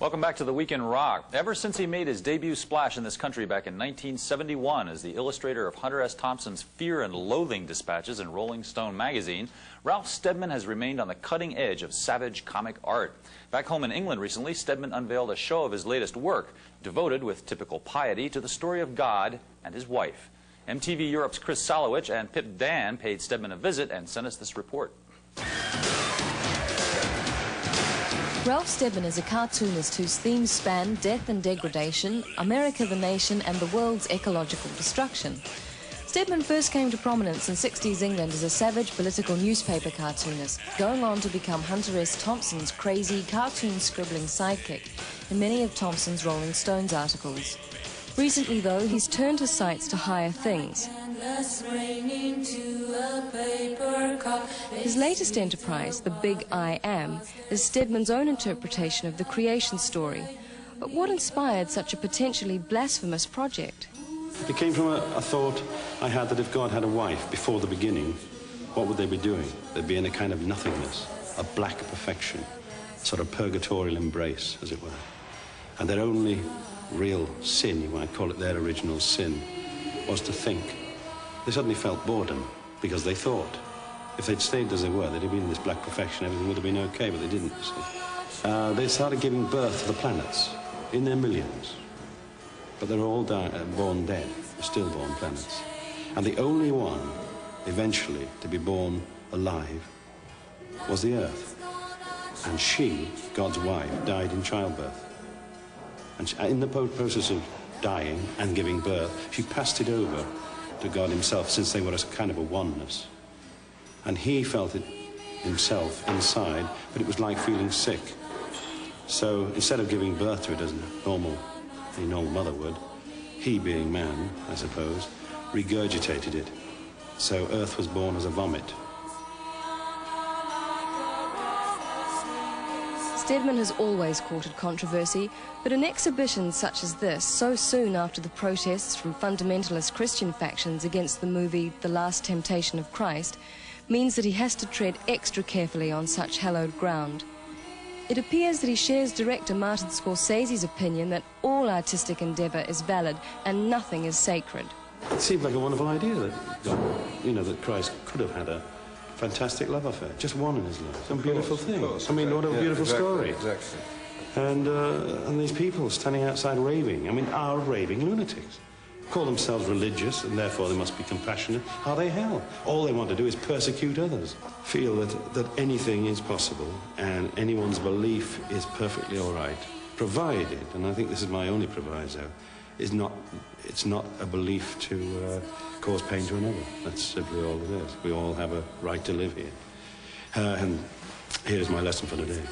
Welcome back to The Week in Rock. Ever since he made his debut splash in this country back in 1971 as the illustrator of Hunter S. Thompson's Fear and Loathing dispatches in Rolling Stone magazine, Ralph Steadman has remained on the cutting edge of savage comic art. Back home in England recently, Steadman unveiled a show of his latest work, devoted with typical piety to the story of God and his wife. MTV Europe's Chris Salowich and Pip Dan paid Steadman a visit and sent us this report. Ralph Steadman is a cartoonist whose themes span death and degradation, America the nation, and the world's ecological destruction. Steadman first came to prominence in 60s England as a savage political newspaper cartoonist, going on to become Hunter S. Thompson's crazy cartoon scribbling sidekick in many of Thompson's Rolling Stones articles. Recently, though, he's turned his sights to higher things. His latest enterprise, The Big I Am, is Steadman's own interpretation of the creation story. But what inspired such a potentially blasphemous project? It came from a thought I had that if God had a wife before the beginning, what would they be doing? They'd be in a kind of nothingness, a black perfection, sort of purgatorial embrace, as it were. And their only real sin, you might call it their original sin, was to think. They suddenly felt boredom because they thought. If they'd stayed as they were, they'd have been in this black perfection, everything would have been okay, but they didn't, you see. They started giving birth to the planets in their millions. But they're all born dead, stillborn planets. And the only one, eventually, to be born alive was the Earth. And she, God's wife, died in childbirth. And in the process of dying and giving birth, she passed it over to God himself, since they were a kind of a oneness. And he felt it himself inside, but it was like feeling sick. So instead of giving birth to it as a normal mother would, he, being man, I suppose, regurgitated it. So Earth was born as a vomit. Steadman has always courted controversy, but in exhibitions such as this, so soon after the protests from fundamentalist Christian factions against the movie The Last Temptation of Christ, means that he has to tread extra carefully on such hallowed ground. It appears that he shares director Martin Scorsese's opinion that all artistic endeavour is valid and nothing is sacred. It seemed like a wonderful idea that God, that Christ could have had a fantastic love affair, just one in his life. Some beautiful thing. I mean, what a beautiful story. Exactly. And these people standing outside raving, I mean, are raving lunatics. Call themselves religious, and therefore they must be compassionate. Are they hell? All they want to do is persecute others. Feel that anything is possible, and anyone's belief is perfectly all right, provided, and I think this is my only proviso, it's not a belief to cause pain to another. That's simply all it is. We all have a right to live here. And here's my lesson for today.